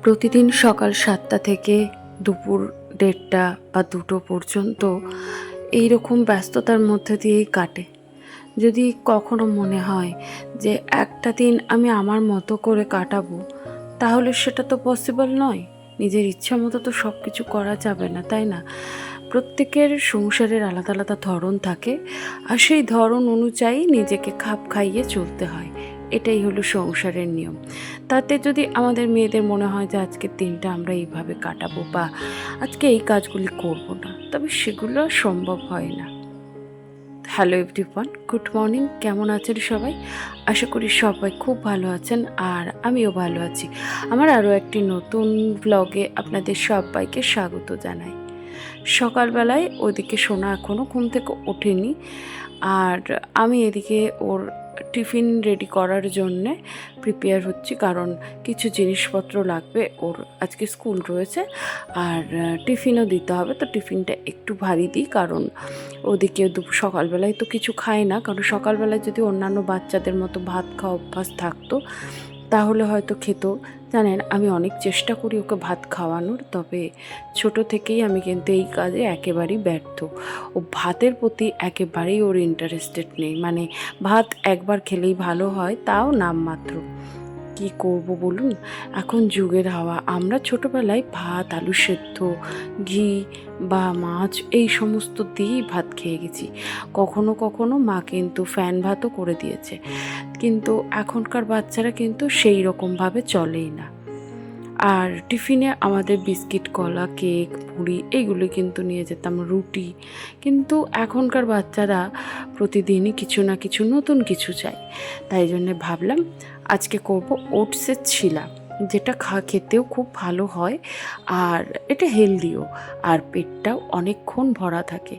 প্রতিদিন সকাল ৭টা থেকে দুপুর ১:৩০ বা ২টো পর্যন্ত এই রকম ব্যস্ততার মধ্যে দিয়েই কাটে। যদি কখনো মনে হয় যে একটা দিন আমি আমার মতো করে কাটাবো, তাহলে সেটা তো পসিবল নয়। নিজের ইচ্ছা মতো তো সব কিছু করা যাবে না, তাই না? প্রত্যেকের সংসারের আলাদা আলাদা ধরন থাকে, আর সেই ধরন অনুযায়ী নিজেকে খাপ খাইয়ে চলতে হয়। এটাই হলো সংসারের নিয়ম। তাতে যদি আমাদের মেয়েদের মনে হয় যে আজকের দিনটা আমরা এইভাবে কাটাবো বা আজকে এই কাজগুলি করব না, তবে সেগুলো আর সম্ভব হয় না। Hello everyone, good morning. কেমন আছেন সবাই? আশা করি সবাই খুব ভালো আছেন, আর আমিও ভালো আছি। আমার আরও একটি নতুন ব্লগে আপনাদের সবাইকে স্বাগত জানাই। সকালবেলায় ওদিকে সোনা এখনও ঘুম থেকে ওঠেনি, আর আমি এদিকে ওর টিফিন রেডি করার জন্যে প্রিপেয়ার হচ্ছি, কারণ কিছু জিনিসপত্র লাগবে। ওর আজকে স্কুল রয়েছে, আর টিফিনও দিতে হবে। তো টিফিনটা একটু ভারী দিই, কারণ ওদিকে সকালবেলায় তো কিছু খায় না। কারণ সকালবেলায় যদি অন্যান্য বাচ্চাদের মতো ভাত খাওয়া অভ্যাস থাকতো, তাহলে হয়তো খেত। জানেন, আমি অনেক চেষ্টা করি ওকে ভাত খাওয়ানোর, তবে ছোট থেকেই আমি কিন্তু এই কাজে একেবারেই ব্যর্থ। ও ভাতের প্রতি একেবারেই ওর ইন্টারেস্টেড নেই। মানে ভাত একবার খেলেই ভালো হয়, তাও নামমাত্র। কি করব বলুন, এখন যুগের হাওয়া। আমরা ছোটবেলায় ভাত, আলু সেদ্ধ, ঘি বা মাছ এই সমস্ত দিয়েই ভাত খেয়ে গেছি। কখনো কখনো মা কিন্তু ফ্যান ভাতও করে দিয়েছে, কিন্তু এখনকার বাচ্চারা কিন্তু সেই রকমভাবে চলেই না। আর টিফিনে আমাদের বিস্কিট, কলা, কেক, মুড়ি এইগুলো কিন্তু নিয়ে যেতাম, রুটি। কিন্তু এখনকার বাচ্চারা প্রতিদিনই কিছু না কিছু নতুন কিছু চাই। তাই জন্যে ভাবলাম আজকে করব ওটসের ছিলা, যেটা খেতেও খুব ভালো হয়, আর এটা হেলদিও, আর পেটটাও অনেকক্ষণ ভরা থাকে।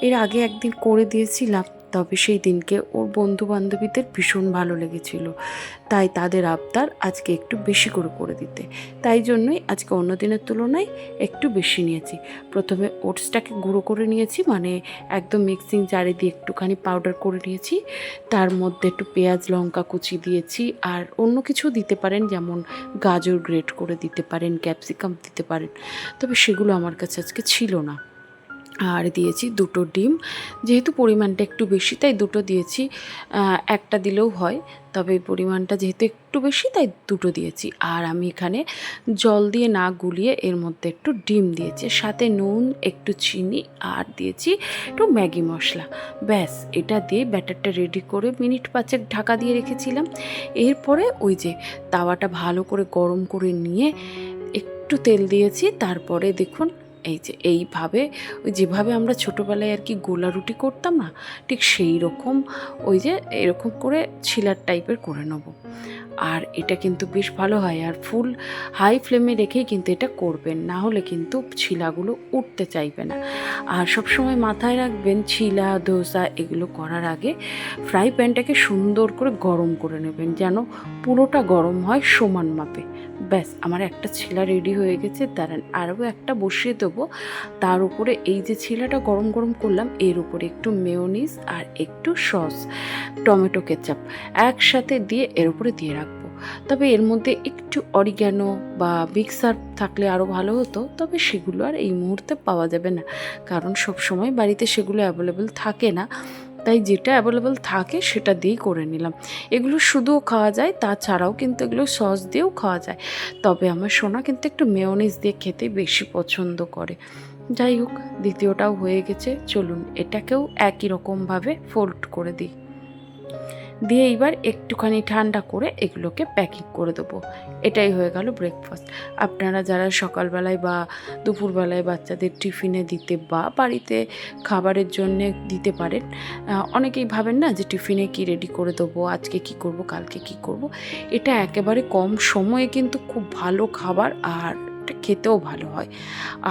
এর আগে একদিন করে দিয়েছিলাম, তবে সেই দিনকে ওর বন্ধু বান্ধবীদের ভীষণ ভালো লেগেছিল, তাই তাদের আবদার আজকে একটু বেশি করে করে দিতে। তাই জন্যই আজকে অন্য দিনের তুলনায় একটু বেশি নিয়েছি। প্রথমে ওটসটাকে গুঁড়ো করে নিয়েছি, মানে একদম মিক্সিং জারে দিয়ে একটুখানি পাউডার করে নিয়েছি। তার মধ্যে একটু পেঁয়াজ লঙ্কা কুচি দিয়েছি, আর অন্য কিছু দিতে পারেন, যেমন গাজর গ্রেট করে দিতে পারেন, ক্যাপসিকাম দিতে পারেন, তবে সেগুলো আমার কাছে আজকে ছিল না। আর দিয়েছি 2টো ডিম, যেহেতু পরিমাণটা একটু বেশি তাই 2টো দিয়েছি। একটা দিলেও হয়, তবে পরিমাণটা যেহেতু একটু বেশি তাই 2টো দিয়েছি। আর আমি এখানে জল দিয়ে না গুলিয়ে এর মধ্যে একটু ডিম দিয়েছি, সাথে নুন, একটু চিনি, আর দিয়েছি একটু ম্যাগি মশলা। ব্যাস, এটা দিয়ে ব্যাটারটা রেডি করে মিনিট 5 ঢাকা দিয়ে রেখেছিলাম। এরপরে ওই যে তাওয়াটা ভালো করে গরম করে নিয়ে একটু তেল দিয়েছি। তারপরে দেখুন, এই যে এইভাবে, ওই যেভাবে আমরা ছোটোবেলায় আর কি গোলা রুটি করতাম না, ঠিক সেই রকম ওই যে এরকম করে ছিলার টাইপের করে নেব। আর এটা কিন্তু বেশ ভালো হয়, আর ফুল হাই ফ্লেমে রেখেই কিন্তু এটা করবেন, না হলে কিন্তু ছিলাগুলো উঠতে চাইবে না। আর সবসময় মাথায় রাখবেন, ছিলা ধোসা এগুলো করার আগে ফ্রাই প্যানটাকে সুন্দর করে গরম করে নেবেন, যেন পুরোটা গরম হয় সমান মাপে। ব্যাস, আমার একটা ছিলা রেডি হয়ে গেছে। দাঁড়ান, আরও একটা বসিয়ে দেবো। তার উপরে এই যে ছিলাটা গরম গরম করলাম, এর উপরে একটু মেয়োনিজ আর একটু সস, টমেটো কেচাপ একসাথে দিয়ে এর উপরে দিয়ে রাখবো। তবে এর মধ্যে একটু অরিগ্যানো বা মিক্সার থাকলে আরও ভালো হতো, তবে সেগুলো আর এই মুহূর্তে পাওয়া যাবে না, কারণ সব সময় বাড়িতে সেগুলো অ্যাভেলেবেল থাকে না। তাই যেটা অ্যাভেলেবেল থাকে সেটা দিয়েই করে নিলাম। এগুলো শুধুও খাওয়া যায়, তাছাড়াও কিন্তু এগুলো সস দিয়েও খাওয়া যায়, তবে আমার সোনা কিন্তু একটু মেয়োনিজ দিয়ে খেতে বেশি পছন্দ করে। যাই হোক, দ্বিতীয়টাও হয়ে গেছে। চলুন এটাকেও একই রকমভাবে ফোল্ড করে দিই, দিয়ে এইবার একটুখানি ঠান্ডা করে এগুলোকে প্যাকিং করে দেবো। এটাই হয়ে গেল ব্রেকফাস্ট। আপনারা যারা সকালবেলায় বা দুপুরবেলায় বাচ্চাদের টিফিনে দিতে বা বাড়িতে খাবারের জন্যে দিতে পারেন, অনেকেই ভাবেন না যে টিফিনে কি রেডি করে দেবো, আজকে কি করব, কালকে কি করব। এটা একেবারে কম সময়ে কিন্তু খুব ভালো খাবার, আর এটা খেতেও ভালো হয়।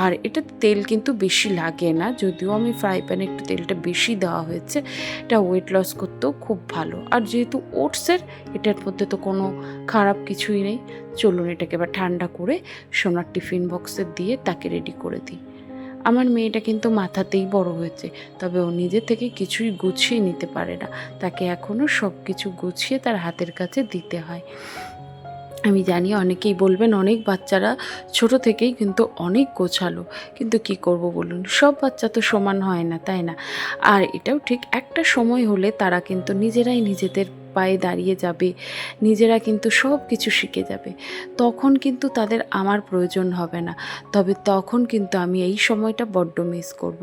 আর এটা তেল কিন্তু বেশি লাগে না, যদিও আমি ফ্রাই প্যানে একটু তেলটা বেশি দেওয়া হয়েছে। এটা ওয়েট লস করতেও খুব ভালো, আর যেহেতু ওটসের, এটার মধ্যে তো কোনো খারাপ কিছুই নেই। চলুন এটাকে এবার ঠান্ডা করে সোনার টিফিন বক্সে দিয়ে তাকে রেডি করে দিই। আমার মেয়েটা কিন্তু মাথাতেই বড় হয়েছে, তবে ও নিজে থেকে কিছুই গুছিয়ে নিতে পারে না, তাকে এখনও সব কিছু গুছিয়ে তার হাতের কাছে দিতে হয়। আমি জানি অনেকেই বলবেন অনেক বাচ্চারা ছোট থেকেই কিন্তু অনেক গোছালো, কিন্তু কি করব বলুন, সব বাচ্চা তো সমান হয় না, তাই না? আর এটাও ঠিক, একটা সময় হলে তারা কিন্তু নিজেরাই নিজেদের পায়ে দাঁড়িয়ে যাবে, নিজেরা কিন্তু সব কিছু শিখে যাবে। তখন কিন্তু তাদের আমার প্রয়োজন হবে না। তবে তখন কিন্তু আমি এই সময়টা বড্ড মিস করব।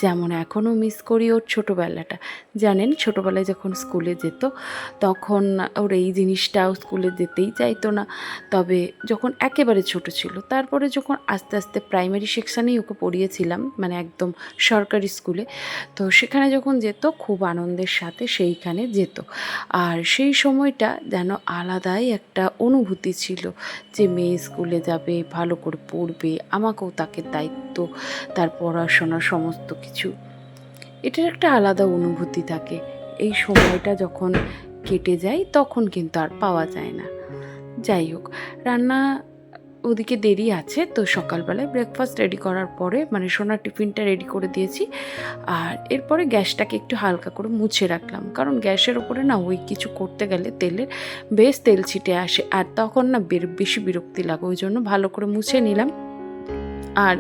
যেমন এখনও মিস করি ওর ছোটোবেলাটা। জানেন, ছোটোবেলায় যখন স্কুলে যেত তখন ওর এই জিনিসটাও, স্কুলে যেতেই চাইতো না। তবে যখন একেবারে ছোট ছিল, তারপরে যখন আস্তে আস্তে প্রাইমারি সেকশানেই ওকে পড়িয়েছিলাম, মানে একদম সরকারি স্কুলে, তো সেখানে যখন যেত খুব আনন্দের সাথে সেইখানে যেত। আর সেই সময়টা যেন আলাদাই একটা অনুভূতি ছিল যে মেয়ে স্কুলে যাবে, ভালো করে পড়বে, আমাকেও তাকে দায়িত্ব, তার পড়াশোনা সমস্ত কিছু, এটার একটা আলাদা অনুভূতি থাকে। এই সময়টা যখন কেটে যায় তখন কিন্তু আর পাওয়া যায় না। যাই হোক, রান্না ওদিকে দেরি আছে, তো সকালবেলায় ব্রেকফাস্ট রেডি করার পরে, মানে সোনার টিফিনটা রেডি করে দিয়েছি। আর এরপরে গ্যাসটাকে একটু হালকা করে মুছে রাখলাম, কারণ গ্যাসের ওপরে না ওই কিছু করতে গেলে তেলের বেশ তেল ছিটে আসে, আর তখন না বেশি বিরক্তি লাগে, ওই জন্য ভালো করে মুছে নিলাম। আর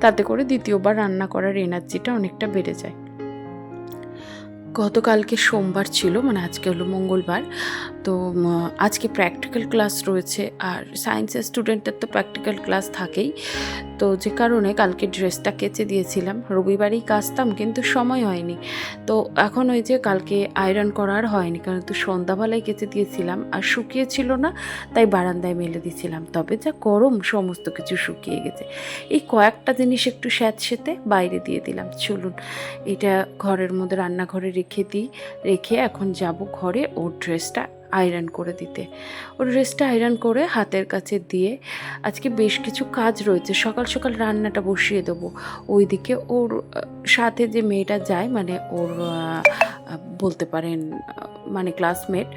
তাতে করে দ্বিতীয়বার রান্না করার এনার্জিটা অনেকটা বেড়ে যায়। গতকালকে সোমবার ছিল, মানে আজকে হলো মঙ্গলবার, তো আজকে প্র্যাকটিক্যাল ক্লাস রয়েছে, আর সায়েন্সের স্টুডেন্টের তো প্র্যাকটিক্যাল ক্লাস থাকেই। তো যে কারণে কালকে ড্রেসটা কেচে দিয়েছিলাম, রবিবারেই কাচতাম কিন্তু সময় হয়নি। তো এখন ওই যে কালকে আয়রন করার হয়নি, কারণ তো সন্ধ্যাবেলায় কেচে দিয়েছিলাম আর শুকিয়েছিল না, তাই বারান্দায় মেলে দিয়েছিলাম। তবে যা গরম, সমস্ত কিছু শুকিয়ে গেছে। এই কয়েকটা জিনিস একটু স্যাঁতসেঁতে বাইরে দিয়ে দিলাম। চলুন এটা ঘরের মধ্যে রান্নাঘরে রেখে এখন যাব ঘরে ওর ড্রেসটা আয়রন করে দিতে। ওর ড্রেসটা আয়রন করে হাতের কাছে দিয়ে, আজকে বেশ কিছু কাজ রয়েছে, সকাল সকাল রান্নাটা বসিয়ে দেবো। ওইদিকে ওর সাথে যে মেয়েটা যায়, মানে ওর বলতে পারেন মানে ক্লাসমেট,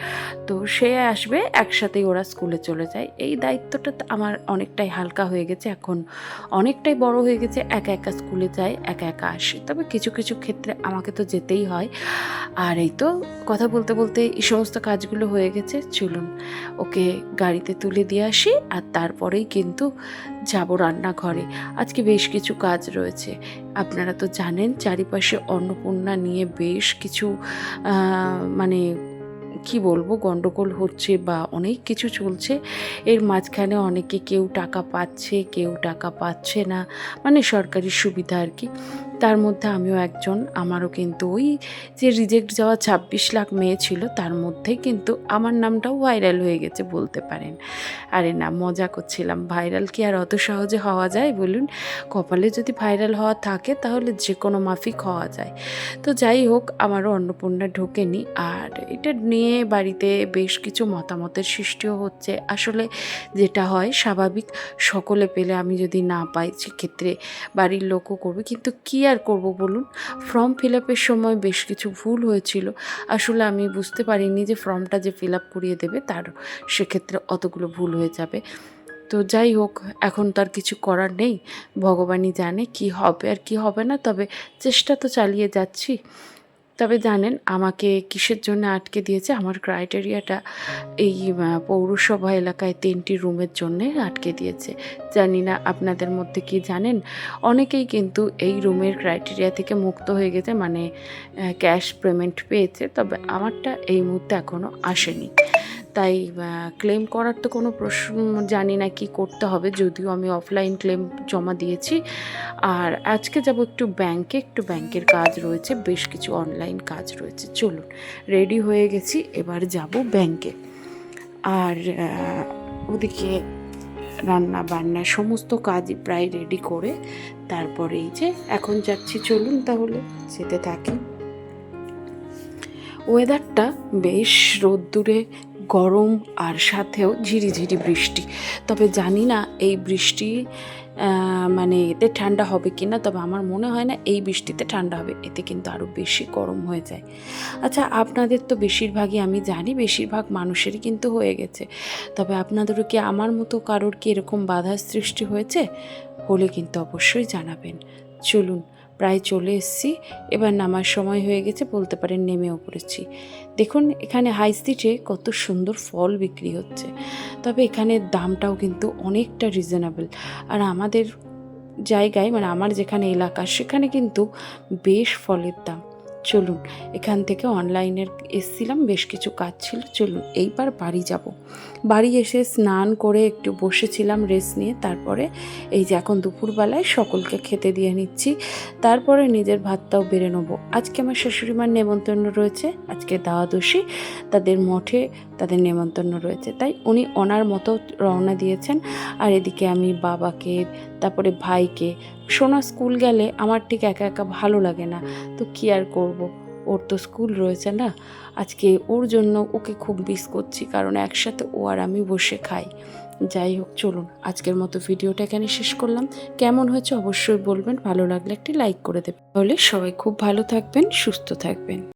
তো সে আসবে, একসাথেই ওরা স্কুলে চলে যায়। এই দায়িত্বটা আমার অনেকটাই হালকা হয়ে গেছে, এখন অনেকটাই বড় হয়ে গেছে, একা একা স্কুলে যায়, একা একা আসে। তবে কিছু কিছু ক্ষেত্রে আমাকে তো যেতেই হয়। আর এই তো কথা বলতে বলতে এই সমস্ত কাজগুলো হয়ে গেছে। চলুন ওকে গাড়িতে তুলে দিয়ে আসি, আর তারপরেই কিন্তু যাব রান্নাঘরে। আজকে বেশ কিছু কাজ রয়েছে, আপনারা তো জানেন চারিপাশে অন্নপূর্ণা নিয়ে বেশ কিছু মানে কি বলবো, গন্ডগোল হচ্ছে বা অনেক কিছু চলছে। এর মাঝখানে অনেকে, কেউ টাকা পাচ্ছে, কেউ টাকা পাচ্ছে না, মানে সরকারি সুবিধা আর কি। তার মধ্যে আমিও একজন, আমারও কিন্তু ওই যে রিজেক্ট যাওয়া 26 লাখ মেয়ে ছিল, তার মধ্যেই কিন্তু আমার নামটাও ভাইরাল হয়ে গেছে বলতে পারেন। আরে না, মজা করছিলাম, ভাইরাল কি আর অত সহজে হওয়া যায় বলুন? কপালে যদি ভাইরাল হওয়া থাকে তাহলে যে কোনো মাফিক হওয়া যায়। তো যাই হোক, আমারও অন্নপূর্ণা ঢোকেনি, আর এটা নিয়ে বাড়িতে বেশ কিছু মতামতের সৃষ্টিও হচ্ছে। আসলে যেটা হয় স্বাভাবিক, সকলে পেলে আমি যদি না পাই সেক্ষেত্রে বাড়ির লোকও করবে, কিন্তু কী আর করব বলুন? ফর্ম ফিল আপের সময় বেশ কিছু ভুল হয়েছিল। আসলে আমি বুঝতে পারিনি যে ফর্মটা যে ফিল আপ করিয়ে দেবে তার সেক্ষেত্রে অতগুলো ভুল হয়ে যাবে। তো যাই হোক, এখন তো আর কিছু করার নেই, ভগবানই জানে কি হবে আর কি হবে না, তবে চেষ্টা তো চালিয়ে যাচ্ছি। তবে জানেন আমাকে কিসের জন্য আটকে দিয়েছে? আমার ক্রাইটেরিয়াটা এই পৌরসভা এলাকায় 3টি রুমের জন্যে আটকে দিয়েছে। জানি না আপনাদের মধ্যে কি জানেন, অনেকেই কিন্তু এই রুমের ক্রাইটেরিয়া থেকে মুক্ত হয়ে গেছে, মানে ক্যাশ পেমেন্ট পেয়েছে। তবে আমারটা এই মুহূর্তে এখনও আসেনি, তাই ক্লেম করার তো কোনো প্রশ্ন, জানি না কি করতে হবে, যদিও আমি অফলাইন ক্লেম জমা দিয়েছি। আর আজকে যাব একটু ব্যাংকে, একটু ব্যাংকের কাজ রয়েছে, বেশ কিছু অনলাইন কাজ রয়েছে। চলুন রেডি হয়ে গেছি, এবার যাব ব্যাংকে। আর ওদিকে রান্না বান্না সমস্ত কাজই প্রায় রেডি করে তারপরে এই যে এখন যাচ্ছি। চলুন তাহলে যেতে থাকি। ওয়েদারটা বেশ রোদ্দুরে গরম, আর সাথেও ঝিরিঝিরি বৃষ্টি। তবে জানি না এই বৃষ্টি মানে এতে ঠান্ডা হবে কি না, তবে আমার মনে হয় না এই বৃষ্টিতে ঠান্ডা হবে, এতে কিন্তু আরও বেশি গরম হয়ে যায়। আচ্ছা, আপনাদের তো বেশিরভাগই আমি জানি, বেশিরভাগ মানুষেরই কিন্তু হয়ে গেছে, তবে আপনাদেরও কি আমার মতো কারোর কি এরকম বাধার সৃষ্টি হয়েছে? হলে কিন্তু অবশ্যই জানাবেন। চলুন প্রায় চলে এসেছি, এবার নামার সময় হয়ে গেছে বলতে পারেন, নেমেও পড়েছি। দেখুন এখানে হাই স্ট্রিটে কত সুন্দর ফল বিক্রি হচ্ছে, তবে এখানে দামটাও কিন্তু অনেকটা রিজনেবল। আর আমাদের জায়গায় মানে আমার যেখানে এলাকা সেখানে কিন্তু বেশ ফলের দাম। চলুন, এখান থেকে অনলাইনের এসছিলাম, বেশ কিছু কাজ ছিল, চলুন এইবার বাড়ি যাব। বাড়ি এসে স্নান করে একটু বসেছিলাম রেস্ট নিয়ে, তারপরে এই যে এখন দুপুরবেলায় সকলকে খেতে দিয়ে নিচ্ছি, তারপরে নিজের ভাতটাও বেড়ে নেবো। আজকে আমার শাশুড়িমার নেমন্তন্ন রয়েছে, আজকে দ্বাদশী, তাদের মঠে তাদের নেমন্তন্ন রয়েছে, তাই উনি ওনার মতো রওনা দিয়েছেন। আর এদিকে আমি বাবাকে, তারপরে ভাইকে, সোনা স্কুল গেলে আমার ঠিক একা একা ভালো লাগে না, তো কী আর করব, ওর তো স্কুল রয়েছে না। আজকে ওর জন্য ওকে খুব মিস করছি, কারণ একসাথে ও আর আমি বসে খাই। যাই হোক, চলুন আজকের মতো ভিডিওটা এখানে শেষ করলাম। কেমন হয়েছে অবশ্যই বলবেন, ভালো লাগলে একটি লাইক করে দেবেন। তাহলে সবাই খুব ভালো থাকবেন, সুস্থ থাকবেন।